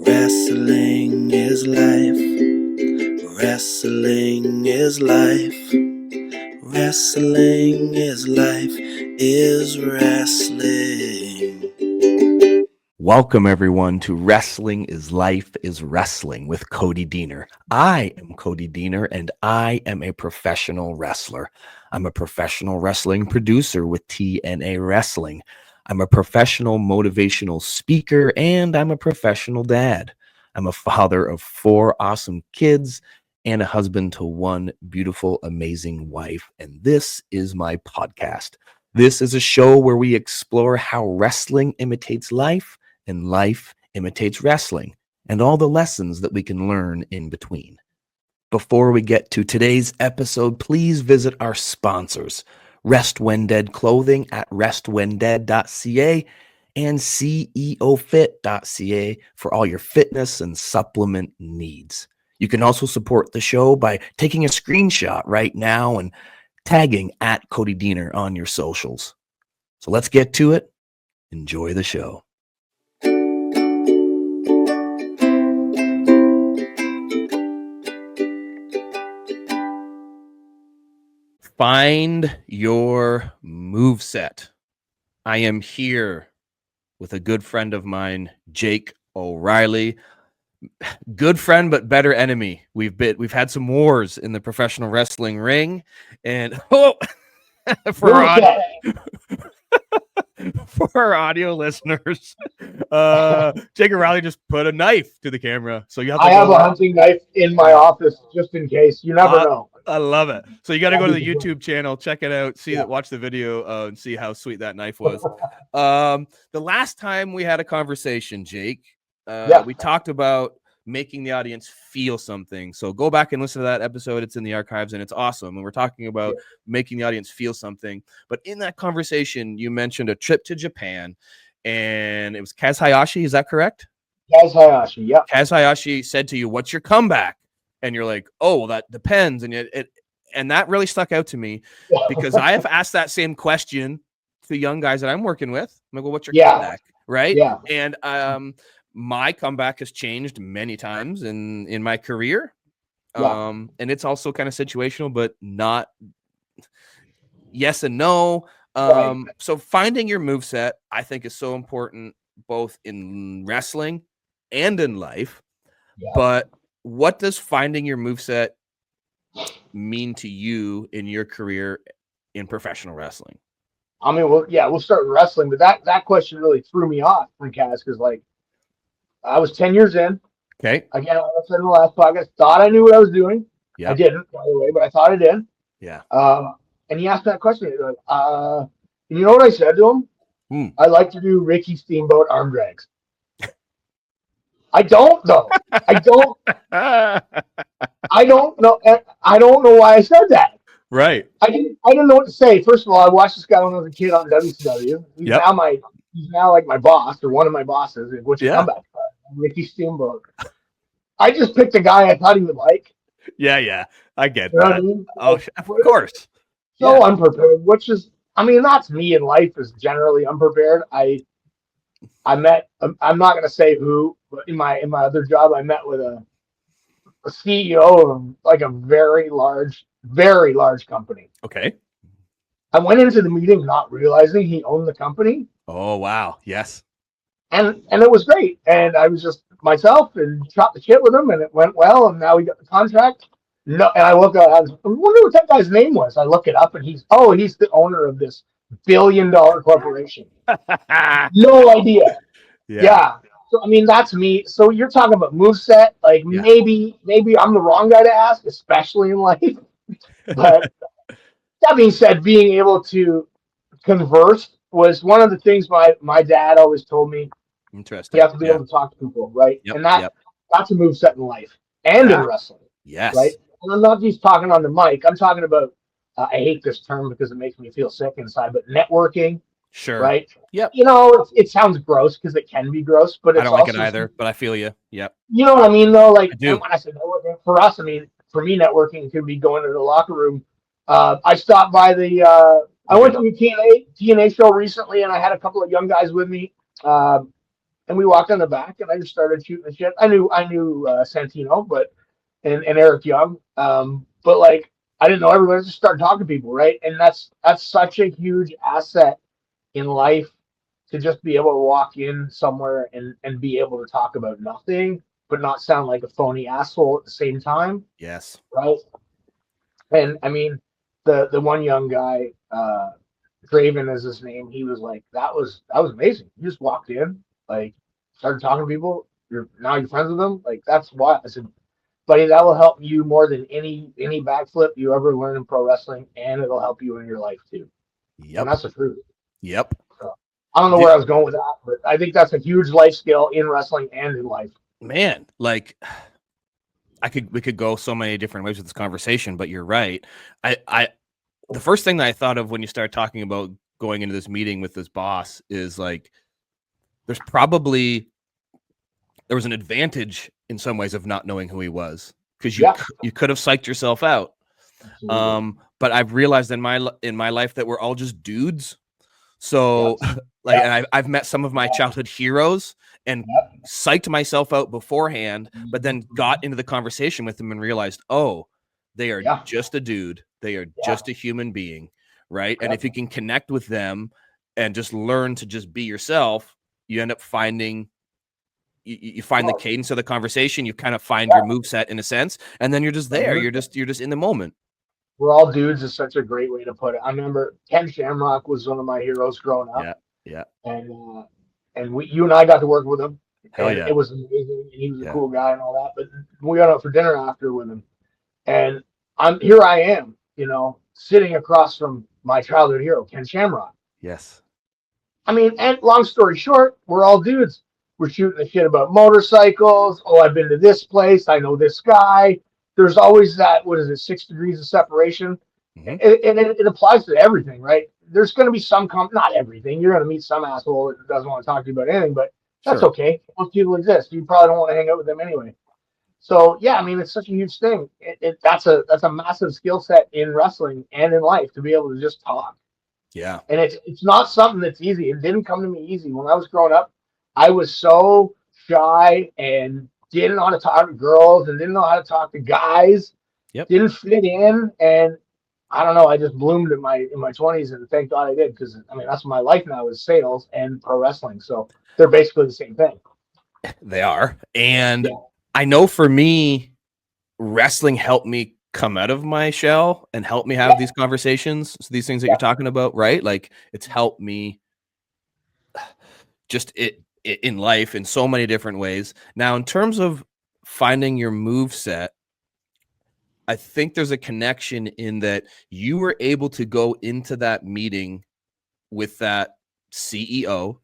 Wrestling is life. Wrestling is life. Wrestling is life is wrestling. Welcome, everyone, to Wrestling is Life is Wrestling with Cody Diener. I am Cody Diener, and I am a professional wrestler. I'm a professional wrestling producer with TNA Wrestling. I'm a professional motivational speaker, and I'm a professional dad. I'm a father of 4 awesome kids and a husband to 1 beautiful, amazing wife, and this is my podcast. This is a show where we explore how wrestling imitates life and life imitates wrestling, and all the lessons that we can learn in between. Before we get to today's episode, please visit our sponsors, Rest When Dead Clothing at restwhendead.ca and ceofit.ca for all your fitness and supplement needs. You can also support the show by taking a screenshot right now and tagging at Cody Diener on your socials. So let's get to it. Enjoy the show. Find your moveset. I am here with a good friend of mine, Jake O'Reilly. Good friend, but better enemy. We've had some wars in the professional wrestling ring, and for our audio listeners, Jake O'Reilly just put a knife to the camera. So you have to I have a hunting knife in my office just in case. You never know. I love it. So you got to go to the YouTube channel, check it out, watch the video, and see how sweet that knife was. The last time we had a conversation, Jake, we talked about making the audience feel something. So go back and listen to that episode. It's in the archives and it's awesome. And we're talking about making the audience feel something. But in that conversation, you mentioned a trip to Japan, and it was Kaz Hayashi. Is that correct? Kaz Hayashi, yeah. Kaz Hayashi said to you, "What's your comeback?" And you're like, "Oh, well, that depends." And that really stuck out to me because I have asked that same question to young guys that I'm working with. I'm like, "Well, what's your comeback?" Right? Yeah. And my comeback has changed many times in my career. And it's also kind of situational, but not yes and no. So finding your moveset, I think, is so important both in wrestling and in life. Yeah. But what does finding your moveset mean to you in your career in professional wrestling? I mean, we'll start with wrestling, but that question really threw me off from Kaz because, like, I was 10 years in. Okay. Again, I said in the last podcast, thought I knew what I was doing. Yeah. I didn't, by the way, but I thought I did. Yeah. And he asked that question. He was like, and you know what I said to him? I like to do Ricky Steamboat arm drags. I don't though. I don't know. I don't know why I said that. Right. I didn't know what to say. First of all, I watched this guy when I was a kid on WCW. He's now like my boss or one of my bosses. Which comeback? Ricky Steamboat. I just picked a guy I thought he would like. Yeah. I get you that. I mean? Oh, of course. So unprepared, which is, I mean, that's me in life is generally unprepared. I met, I'm not going to say who, but in my other job, I met with a CEO of like a very large company. Okay. I went into the meeting not realizing he owned the company. Oh, wow. Yes. And it was great. And I was just myself and shot the shit with him, and it went well. And now we got the contract. No, and I look at, I wonder what that guy's name was. I look it up, and he's the owner of this $1 billion corporation. No idea. Yeah. So I mean, that's me. So you're talking about moveset. Like maybe I'm the wrong guy to ask, especially in life. But that being said, being able to converse was one of the things my dad always told me. Interesting. You have to be able to talk to people, right? Yep. And that's a moveset in life and in wrestling. Yes. Right. And I'm not just talking on the mic. I'm talking about. I hate this term because it makes me feel sick inside. But networking. Sure. Right. Yep. You know, it sounds gross because it can be gross, but it's I don't like it either. But I feel you. Yep. You know what I mean, though. Like I do. When I said networking, for us, I mean, for me, networking could be going to the locker room. I stopped by the. I went to a TNA show recently, and I had a couple of young guys with me. and we walked on the back, and I just started shooting the shit. I knew Santino, but and Eric Young, but like I didn't know everybody. I just started talking to people, right? And that's such a huge asset in life to just be able to walk in somewhere and be able to talk about nothing, but not sound like a phony asshole at the same time, Yes. right? And I mean, the one young guy, Draven is his name. He was like, that was amazing. You just walked in, like, started talking to people. You're friends with them. Like that's what I said, buddy. That will help you more than any backflip you ever learn in pro wrestling, and it'll help you in your life too. And Yep. that's the truth. Yep. So, I don't know where I was going with that, but I think that's a huge life skill in wrestling and in life. Man, like we could go so many different ways with this conversation, but you're right. The first thing that I thought of when you start talking about going into this meeting with this boss is like, there was an advantage in some ways of not knowing who he was, because you could have psyched yourself out. But I've realized in my life that we're all just dudes. So like, and I've met some of my childhood heroes and psyched myself out beforehand, but then got into the conversation with them and realized, oh, they are just a dude. They are just a human being. Right. And if you can connect with them and just learn to just be yourself, you end up finding, you find the cadence of the conversation. You kind of find your moveset in a sense, and then you're just there. You're just in the moment. We're all dudes is such a great way to put it. I remember Ken Shamrock was one of my heroes growing up. Yeah. And you and I got to work with him. Hell and yeah. It was amazing. And he was a cool guy and all that. But we got out for dinner after with him. And I am, sitting across from my childhood hero, Ken Shamrock. Yes. I mean, and long story short, we're all dudes. We're shooting the shit about motorcycles. Oh, I've been to this place. I know this guy. There's always that, 6 degrees of separation. And it applies to everything, right? There's going to be not everything. You're going to meet some asshole that doesn't want to talk to you about anything, but that's okay. Most people exist. You probably don't want to hang out with them anyway. So yeah, I mean, it's such a huge thing. That's a massive skill set in wrestling and in life to be able to just talk. Yeah. And it's not something that's easy. It didn't come to me easy. When I was growing up, I was so shy and didn't know how to talk to girls and didn't know how to talk to guys. Yep. Didn't fit in, and I don't know. I just bloomed in my 20s, and thank God I did, because I mean that's my life now is sales and pro wrestling. So they're basically the same thing. They are, and I know for me, wrestling helped me come out of my shell and help me have these conversations. So these things that you're talking about, right? Like it's helped me just in life in so many different ways. Now, in terms of finding your move set, I think there's a connection in that you were able to go into that meeting with that CEO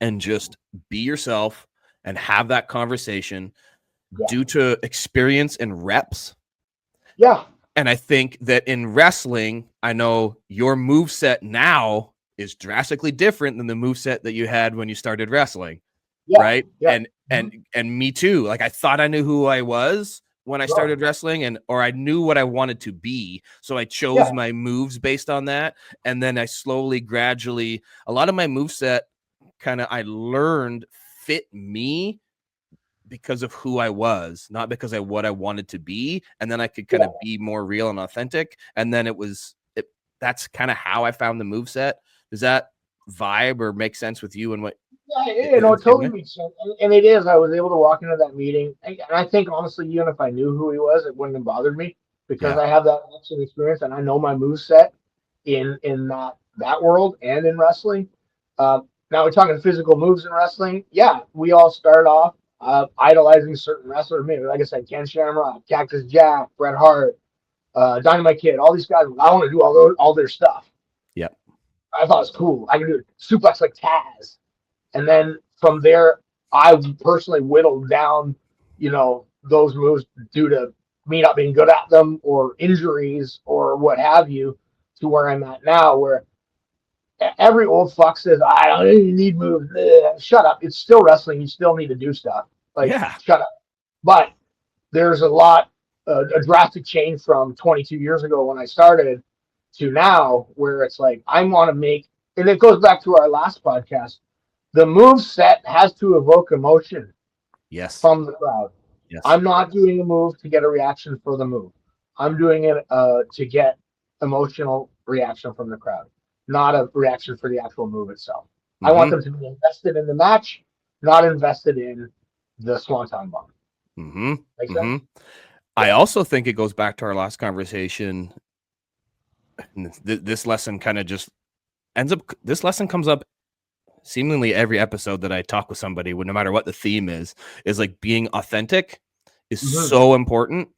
and just be yourself and have that conversation due to experience and reps. Yeah. And I think that in wrestling, I know your moveset now is drastically different than the moveset that you had when you started wrestling. Right. Yeah. And me too. Like I thought I knew who I was when I started wrestling, or I knew what I wanted to be. So I chose my moves based on that. And then I gradually, a lot of my moveset I learned fit me because of who I was, not because of what I wanted to be. And then I could kind of be more real and authentic. And then that's kind of how I found the moveset. Does that vibe or make sense with you and what? Yeah, it totally makes sense. And it is. I was able to walk into that meeting. And I think, honestly, even if I knew who he was, it wouldn't have bothered me because I have that action experience and I know my moveset in that world and in wrestling. Now we're talking physical moves in wrestling. Yeah, we all start off idolizing certain wrestlers. Maybe, like I said, Ken Shamrock, Cactus Jack, Bret Hart, Dynamite Kid, all these guys. I want to do all their stuff. Yep. I thought it was cool. I can do a suplex like Taz. And then from there, I personally whittled down, those moves due to me not being good at them or injuries or what have you, to where I'm at now, where every old fuck says, I don't even need moves. Shut up. It's still wrestling. You still need to do stuff. Shut up. But there's a drastic change from 22 years ago when I started to now, where it's like, I want to make, and it goes back to our last podcast. the move set has to evoke emotion Yes. from the crowd. Yes. I'm not doing a move to get a reaction for the move. I'm doing it to get emotional reaction from the crowd, not a reaction for the actual move itself. I want Mm-hmm. them to be invested in the match, not invested in the Swanton bomb. Mm-hmm. Make Mm-hmm. sense? I Yeah. also think it goes back to our last conversation. This lesson kind of just ends up. This lesson comes up seemingly every episode that I talk with somebody, no matter what the theme is like being authentic is Mm-hmm. so important.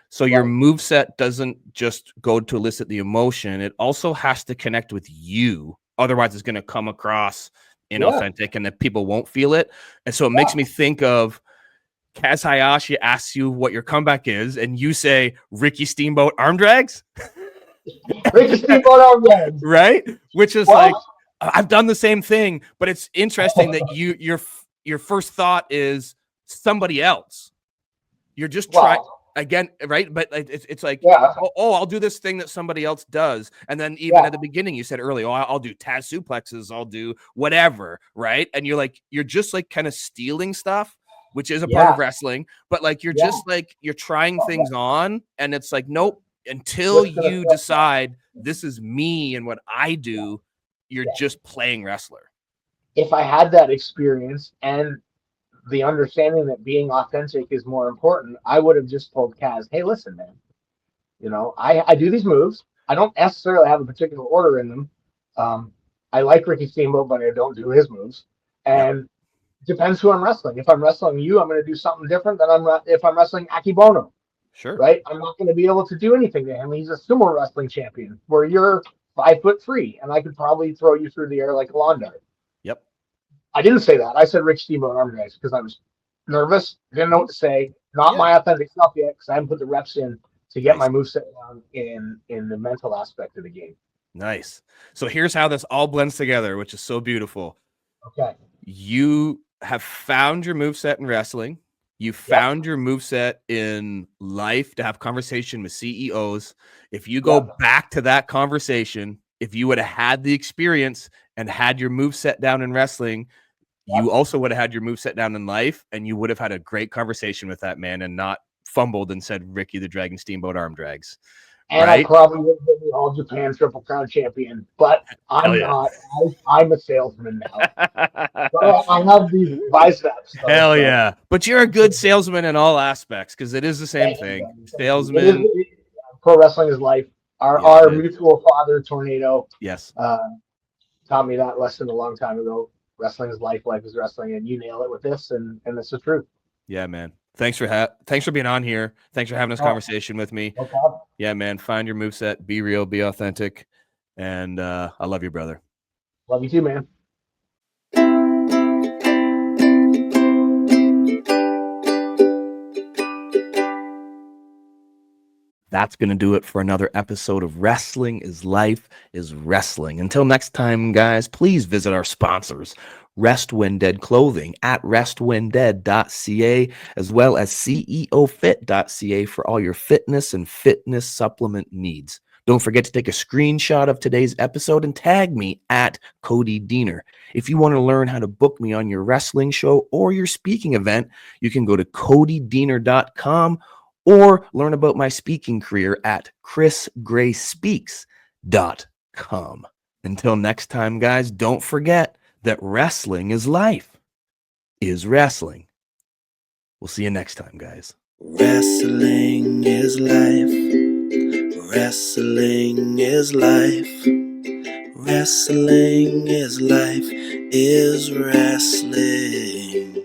So your Right. move set doesn't just go to elicit the emotion. It also has to connect with you. Otherwise it's going to come across Yeah. inauthentic and that people won't feel it. And so it makes Yeah. me think of Kaz Hayashi asks you what your comeback is, and you say Ricky Steamboat arm drags, Ricky Steamboat on legs. right? Which is like, Well, I've done the same thing, but it's interesting that your first thought is somebody else. You're just trying well, again, right? But it's like, yeah. oh, I'll do this thing that somebody else does, and then even Yeah. at the beginning, you said earlier, oh, I'll do Taz suplexes, I'll do whatever, right? And you're just like kind of stealing stuff, which is a part Yeah. of wrestling, but like you're Yeah. just like you're trying things on, and it's like nope. Until What's gonna you feel? decide this is me and what I do, you're Yeah. just playing wrestler. If I had that experience and the understanding that being authentic is more important, I would have just told Kaz, hey, listen, man, I do these moves. I don't necessarily have a particular order in them. Um, I like Ricky Steamboat, but I don't do his moves. Yep. And it depends who I'm wrestling. If I'm wrestling you, I'm going to do something different than if I'm wrestling Akibono, Sure. right? I'm not going to be able to do anything to him. He's a sumo wrestling champion where you're 5'3", and I could probably throw you through the air like a lawn dart. Yep. I didn't say that. I said Rich Steamboat arm drags because I was nervous, didn't know what to say. Not Yeah. my authentic self yet because I haven't put the reps in to get Nice. my moveset down in the mental aspect of the game. Nice. So here's how this all blends together, which is so beautiful. Okay. You have found your moveset in wrestling. You found your moveset in life to have conversation with CEOs. If you go back to that conversation, if you would have had the experience and had your moveset down in wrestling, you also would have had your moveset down in life, and you would have had a great conversation with that man and not fumbled and said Ricky the Dragon Steamboat arm drags. And Right? I probably would have been the All Japan Triple Crown champion, but I'm not. I'm a salesman now. So I have these biceps. Hell yeah. But you're a good salesman in all aspects because it is the same thing. Salesman. Pro wrestling is life. Our mutual father, Tornado, yes, taught me that lesson a long time ago. Wrestling is life. Life is wrestling, and you nail it with this, and it's the truth. Yeah, man. Thanks for being on here. Thanks for having this conversation with me. No problem. Yeah, man. Find your moveset. Be real. Be authentic. And I love you, brother. Love you too, man. That's going to do it for another episode of Wrestling is Life is Wrestling. Until next time, guys, please visit our sponsors, Rest When Dead Clothing at restwhendead.ca, as well as ceofit.ca for all your fitness and fitness supplement needs. Don't forget to take a screenshot of today's episode and tag me at Cody Diener. If you want to learn how to book me on your wrestling show or your speaking event, you can go to codydiener.com or learn about my speaking career at chrisgrayspeaks.com. Until next time, guys, don't forget that wrestling is life, is wrestling. We'll see you next time, guys. Wrestling is life. Wrestling is life. Wrestling is life, is wrestling.